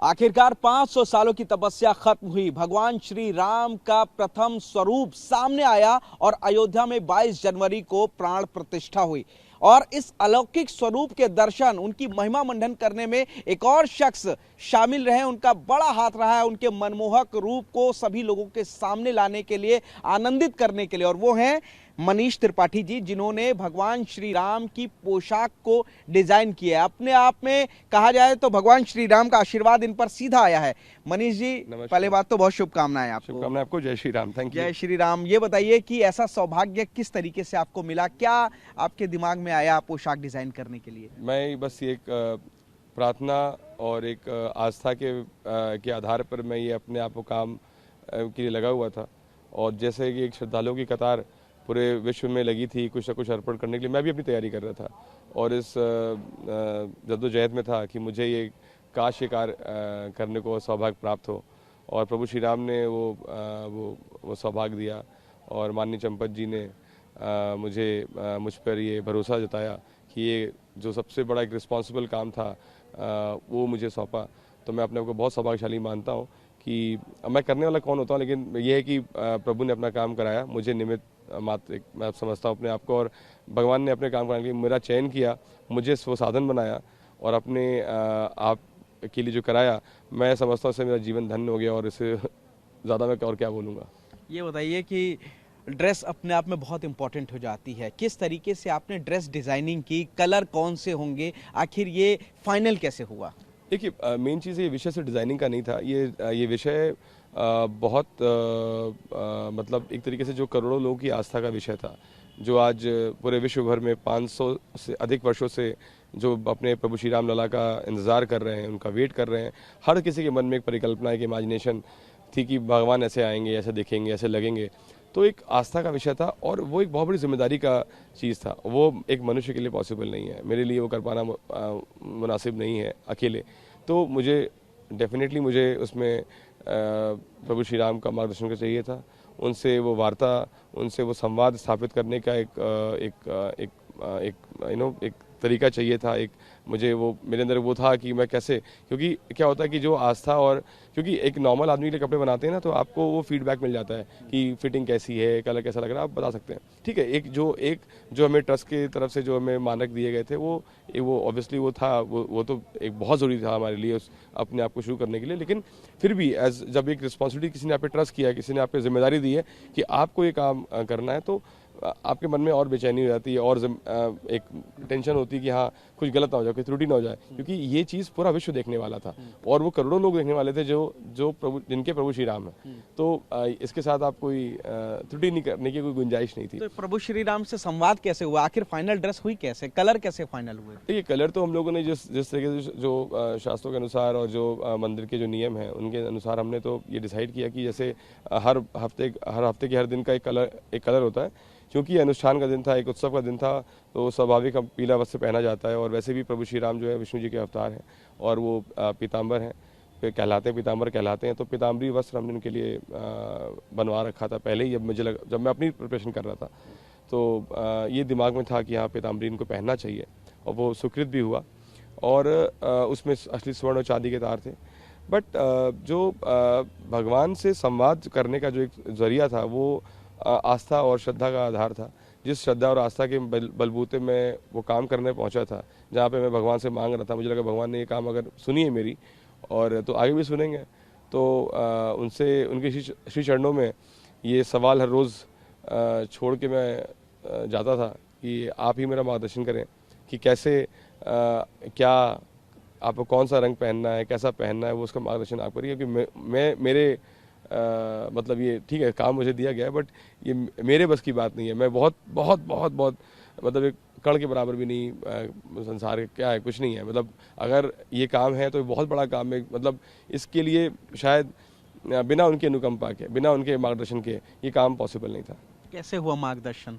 आखिरकार 500 सालों की तपस्या खत्म हुई। भगवान श्री राम का प्रथम स्वरूप सामने आया और अयोध्या में 22 जनवरी को प्राण प्रतिष्ठा हुई। और इस अलौकिक स्वरूप के दर्शन, उनकी महिमा मंडन करने में एक और शख्स शामिल रहे। उनका बड़ा हाथ रहा है उनके मनमोहक रूप को सभी लोगों के सामने लाने के लिए, आनंदित करने के लिए। और वो हैं मनीष त्रिपाठी जी, जिन्होंने भगवान श्री राम की पोशाक को डिजाइन किया है। अपने आप में कहा जाए तो भगवान श्री राम का आशीर्वाद इन पर सीधा आया है। मनीष जी, पहले बात तो बहुत शुभकामनाएं आपको। शुभकामनाएं आपको। जय श्री राम। Thank you. जय श्री राम। ये बताइए कि ऐसा सौभाग्य किस तरीके से आपको मिला, क्या आपके दिमाग में आया पोशाक डिजाइन करने के लिए? मैं बस एक प्रार्थना और एक आस्था के आधार पर मैं ये अपने आप को काम के लिए लगा हुआ था। और जैसे कि एक श्रद्धालुओं की कतार पूरे विश्व में लगी थी कुछ न कुछ अर्पण करने के लिए, मैं भी अपनी तैयारी कर रहा था। और इस जद्दोजहद में था कि मुझे ये काश ये कार्य करने को सौभाग्य प्राप्त हो। और प्रभु श्री राम ने वो सौभाग्य दिया। और माननीय चंपत जी ने मुझ पर ये भरोसा जताया कि ये जो सबसे बड़ा एक रिस्पॉन्सिबल काम था वो मुझे सौंपा। तो मैं अपने आप को बहुत सौभाग्यशाली मानता हूँ कि मैं करने वाला कौन होता हूँ, लेकिन ये है कि प्रभु ने अपना काम कराया, मुझे निमित्त मात्र मैं समझता हूँ अपने आप को। और भगवान ने अपने काम कराने के लिए मेरा चयन किया, मुझे वो साधन बनाया और अपने आप के लिए जो कराया, मैं समझता हूँ इससे मेरा जीवन धन्य हो गया। और इससे ज़्यादा मैं और क्या बोलूँगा। ये बताइए कि ड्रेस अपने आप में बहुत इंपॉर्टेंट हो जाती है, किस तरीके से आपने ड्रेस डिजाइनिंग की, कलर कौन से होंगे, आखिर ये फाइनल कैसे हुआ? देखिए, मेन चीज़ ये विषय से डिज़ाइनिंग का नहीं था। ये विषय बहुत मतलब एक तरीके से जो करोड़ों लोगों की आस्था का विषय था, जो आज पूरे विश्व भर में 500 से अधिक वर्षों से जो अपने प्रभु श्री राम लला का इंतज़ार कर रहे हैं, उनका वेट कर रहे हैं। हर किसी के मन में एक परिकल्पना, एक इमेजिनेशन थी कि भगवान ऐसे आएंगे, ऐसे दिखेंगे, ऐसे लगेंगे। तो एक आस्था का विषय था और वो एक बहुत बड़ी जिम्मेदारी का चीज़ था। वो एक मनुष्य के लिए पॉसिबल नहीं है, मेरे लिए वो कर पाना मुनासिब नहीं है अकेले। तो मुझे डेफिनेटली मुझे उसमें प्रभु श्री राम का मार्गदर्शन का चाहिए था। उनसे वो वार्ता, उनसे वो संवाद स्थापित करने का एक तरीका चाहिए था। एक मुझे वो मेरे अंदर वो था कि मैं कैसे, क्योंकि क्या होता है कि जो आस्था और क्योंकि एक नॉर्मल आदमी के लिए कपड़े बनाते हैं ना, तो आपको वो फीडबैक मिल जाता है कि फिटिंग कैसी है, कलर कैसा लग रहा है, आप बता सकते हैं। ठीक है, एक जो हमें ट्रस्ट की तरफ से जो हमें मानक दिए गए थे वो ऑब्वियसली वो था, वो तो एक बहुत ज़रूरी था हमारे लिए उस अपने आप को शुरू करने के लिए। लेकिन फिर भी जब एक रिस्पॉन्सिबिलिटी किसी ने आप पे ट्रस्ट किया, किसी ने आप पे जिम्मेदारी दी है कि आपको ये काम करना है, तो आपके मन में और बेचैनी हो जाती है और एक टेंशन होती है कि हाँ कुछ गलत ना हो जाए, कोई त्रुटि ना हो जाए, क्योंकि ये चीज़ पूरा विश्व देखने वाला था और वो करोड़ों लोग देखने वाले थे जो प्रभु जिनके प्रभु श्री राम है। तो इसके साथ आप कोई त्रुटि नहीं करने की कोई गुंजाइश नहीं थी। तो प्रभु श्री राम से संवाद कैसे हुआ, आखिर फाइनल ड्रेस हुई कैसे, कलर कैसे फाइनल हुए? देखिए, कलर तो हम लोगों ने जिस तरीके से जो शास्त्रों के अनुसार और जो मंदिर के जो नियम हैं उनके अनुसार हमने तो ये डिसाइड किया कि जैसे हर हफ्ते के हर दिन का एक कलर होता है। क्योंकि ये अनुष्ठान का दिन था, एक उत्सव का दिन था, तो स्वाभाविक हम पीला वस्त्र पहना जाता है। और वैसे भी प्रभु श्री राम जो है विष्णु जी के अवतार हैं और वो पीताम्बर हैं, पीताम्बर कहलाते हैं। तो पीताम्बरी वस्त्र हमने उनके लिए बनवा रखा था पहले ही, जब मैं अपनी प्रिपरेशन कर रहा था। तो ये दिमाग में था कि हाँ पीताम्बरी इनको पहनना चाहिए और वो सुकृत भी हुआ। और उसमें असली स्वर्ण और चांदी के तार थे। बट जो भगवान से संवाद करने का जो एक जरिया था वो आस्था और श्रद्धा का आधार था। जिस श्रद्धा और आस्था के बलबूते में वो काम करने पहुंचा था, जहाँ पे मैं भगवान से मांग रहा था, मुझे लगा भगवान ने ये काम अगर सुनी है मेरी और तो आगे भी सुनेंगे। तो उनसे उनके श्री चरणों में ये सवाल हर रोज़ छोड़ के मैं जाता था कि आप ही मेरा मार्गदर्शन करें कि कैसे क्या आपको कौन सा रंग पहनना है, कैसा पहनना है, वो उसका मार्गदर्शन आप करिए। क्योंकि मेरे मतलब ये ठीक है काम मुझे दिया गया है, बट ये मेरे बस की बात नहीं है। मैं बहुत बहुत बहुत बहुत मतलब एक कण के बराबर भी नहीं संसार क्या है, कुछ नहीं है। मतलब अगर ये काम है तो बहुत बड़ा काम है। मतलब इसके लिए शायद बिना उनके अनुकंपा के, बिना उनके मार्गदर्शन के ये काम पॉसिबल नहीं था। कैसे हुआ मार्गदर्शन?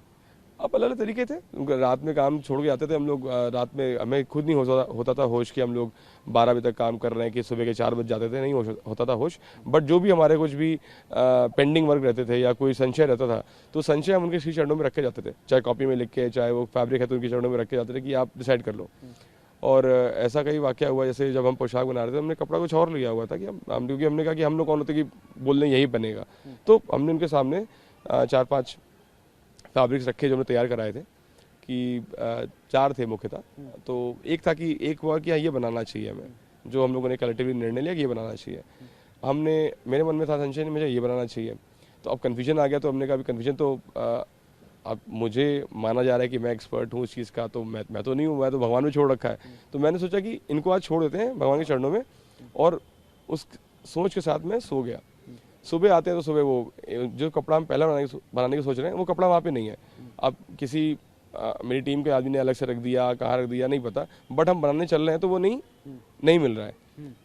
अब अलग अलग तरीके थे। रात में काम छोड़ के आते थे हम लोग। रात में हमें खुद नहीं होता था होश कि हम लोग 12 बजे तक काम कर रहे हैं कि सुबह के 4 बजे जाते थे, नहीं होता था होश। बट जो भी हमारे कुछ भी पेंडिंग वर्क रहते थे या कोई संशय रहता था, तो संशय हम उनके श्री चरणों में रखे जाते थे। चाहे कॉपी में लिख के, चाहे वो फैब्रिक है तो उनके चरणों में रखे जाते थे कि आप डिसाइड कर लो। और ऐसा कई वाकया हुआ, जैसे जब हम पोशाक बना रहे थे हमने कपड़ा कुछ और लिया हुआ था कि हम क्योंकि हमने कहा कि हम लोग कौन होते कि बोलने यही बनेगा, तो हमने उनके सामने 4-5 फैब्रिक्स रखे जो हमने तैयार कराए थे कि 4 थे मुख्यतः। तो एक था कि एक हुआ कि हाँ ये बनाना चाहिए हमें, जो हम लोगों ने कलेक्टिवली निर्णय लिया कि ये बनाना चाहिए। हमने मेरे मन में था संशय नहीं मुझे ये बनाना चाहिए, तो अब कन्फ्यूजन आ गया, तो हमने कहा कन्फ्यूजन तो अब मुझे माना जा रहा है कि मैं एक्सपर्ट हूँ उस चीज़ का, तो मैं तो नहीं हूँ, मैं तो भगवान में छोड़ रखा है। तो मैंने सोचा कि इनको आज छोड़ देते हैं भगवान के चरणों में, और उस सोच के साथ मैं सो गया। सुबह आते हैं तो सुबह वो जो कपड़ा हम पहला बनाने की सोच रहे हैं वो कपड़ा वहाँ पे नहीं है। अब किसी मेरी टीम के आदमी ने अलग से रख दिया, कहाँ रख दिया नहीं पता, बट हम बनाने चल रहे हैं तो वो नहीं मिल रहा है।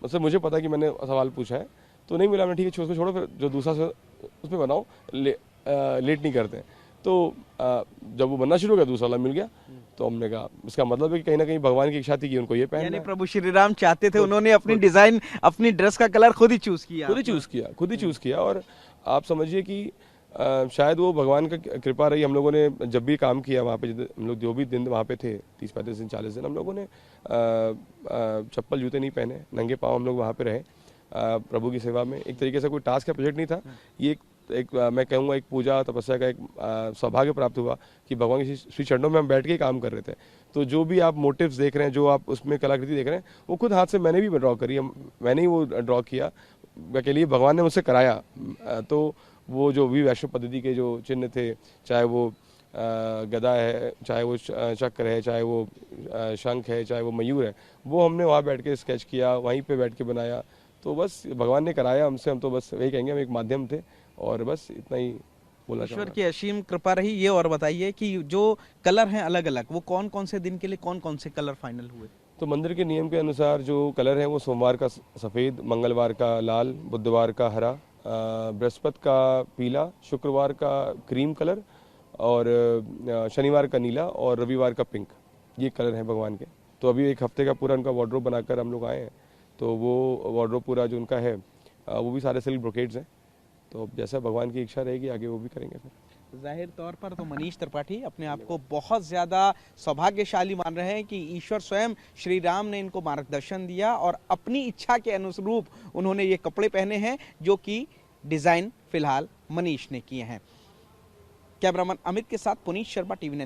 मतलब मुझे पता कि मैंने सवाल पूछा है तो नहीं मिला, मैं ठीक है उसको छोड़ो, फिर जो दूसरा उसमें बनाओ, लेट नहीं करते हैं। तो जब वो बनना शुरू हो गया दूसरा वाला मिल गया, तो हमने कहा इसका मतलब है कि कहीं ना कहीं भगवान की इच्छा थी कि उनको ये पहनना है। यानी प्रभु श्री राम चाहते थे, उन्होंने अपनी डिजाइन, अपनी ड्रेस का कलर खुद ही चूज किया। और आप समझिए कि शायद वो भगवान का कृपा रही। हम लोगों ने जब भी काम किया वहाँ पे, हम लोग जो भी दिन वहाँ पे थे 30-35 दिन 40 दिन, हम लोगों ने चप्पल जूते नहीं पहने, नंगे पाँव हम लोग वहाँ पे रहे प्रभु की सेवा में। एक तरीके से कोई टास्क या प्रोजेक्ट नहीं था ये, एक मैं कहूँगा एक पूजा तपस्या का एक सौभाग्य प्राप्त हुआ कि भगवान के श्री चरणों में हम बैठ के काम कर रहे थे। तो जो भी आप मोटिव्स देख रहे हैं, जो आप उसमें कलाकृति देख रहे हैं, वो खुद हाथ से मैंने भी ड्रॉ करी, मैंने ही वो ड्रॉ किया, के लिए भगवान ने मुझसे कराया। तो वो जो भी वैष्णव पद्धति के जो चिन्ह थे, चाहे वो गदा है, चाहे वो चक्र है, चाहे वो शंख है, चाहे वो मयूर है, वो हमने वहाँ बैठ के स्केच किया, वहीं पे बैठ के बनाया। तो बस भगवान ने कराया हमसे, हम तो बस वही कहेंगे हम एक माध्यम थे, और बस इतना ही बोला। ईश्वर की असीम कृपा रही। ये और बताइए कि जो कलर हैं अलग अलग, वो कौन कौन से दिन के लिए कौन कौन से कलर फाइनल हुए? तो मंदिर के नियम के अनुसार जो कलर है वो सोमवार का सफ़ेद, मंगलवार का लाल, बुधवार का हरा, बृहस्पति का पीला, शुक्रवार का क्रीम कलर, और शनिवार का नीला, और रविवार का पिंक। ये कलर हैं भगवान के। तो अभी एक हफ्ते का पूरा उनका वार्डरोब बनाकर हम लोग आए हैं, तो वो वार्डरोब पूरा जो उनका है वो भी सारे सिल्क ब्रोकेड्स हैं। तो जैसा भगवान की इच्छा रहेगी आगे वो भी करेंगे। फिर जाहिर तौर पर तो मनीष त्रिपाठी अपने आप को बहुत ज्यादा सौभाग्यशाली मान रहे हैं कि ईश्वर स्वयं श्री राम ने इनको मार्गदर्शन दिया और अपनी इच्छा के अनुरूप उन्होंने ये कपड़े पहने हैं, जो कि डिजाइन फिलहाल मनीष ने किए हैं। कैमरामैन अमित के साथ पुनीत शर्मा, TV9।